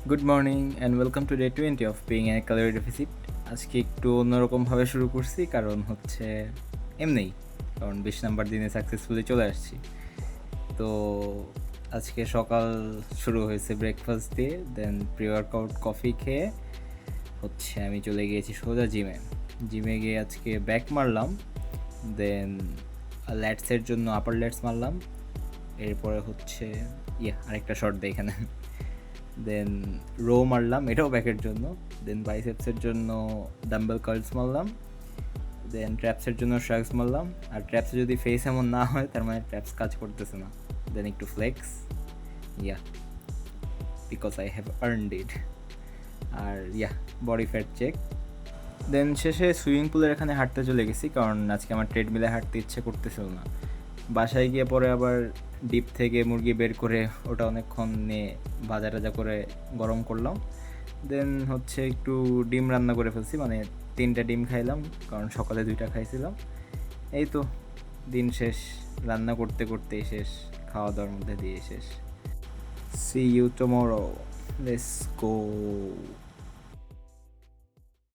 Good morning and welcome to day 20 of being a calorie deficit. আজকে একটু অন্যরকমভাবে শুরু করছি, কারণ হচ্ছে এমনিই, কারণ 20 নাম্বার দিনে সাকসেসফুলি চলে আসছি। তো আজকে সকাল শুরু হয়েছে ব্রেকফাস্ট দিয়ে, দেন প্রি ওয়ার্কআউট কফি খেয়ে হচ্ছে আমি চলে গিয়েছি সোজা জিমে গিয়ে আজকে ব্যাক মারলাম, দেন ল্যাটসের জন্য আপার ল্যাটস মারলাম, এরপরে হচ্ছে আরেকটা শর্ট দেয় এখানে, দেন রো মারলাম, এটাও ব্যাকের জন্য, দেন বাইসেপসের জন্য ডাম্বেল কার্লস মারলাম, দেন ট্র্যাপসের জন্য শ্রাগস মারলাম। আর ট্র্যাপসে যদি ফেস এমন না হয় তার মানে ট্র্যাপস কাজ করতেছে না। দেন একটু flex, because I have earned it. আর বডি ফ্যাট চেক। দেন শেষে সুইমিং পুলের এখানে হাঁটতে চলে গেছি, কারণ আজকে আমার ট্রেডমিলে হাঁটতে ইচ্ছে করতেছিল না। বাসায় গিয়ে পরে আবার ডিপ থেকে মুরগি বের করে ওটা অনেকক্ষণ নিয়ে ভাজা টাজা করে গরম করলাম। দেন হচ্ছে একটু ডিম রান্না করে ফেলছি, মানে 3টা ডিম খাইলাম, কারণ সকালে 2টা খাইছিলাম। এই তো দিন শেষ, রান্না করতে করতেই শেষ, খাওয়া দাওয়ার মধ্যে দিয়ে শেষ। See you tomorrow, let's go.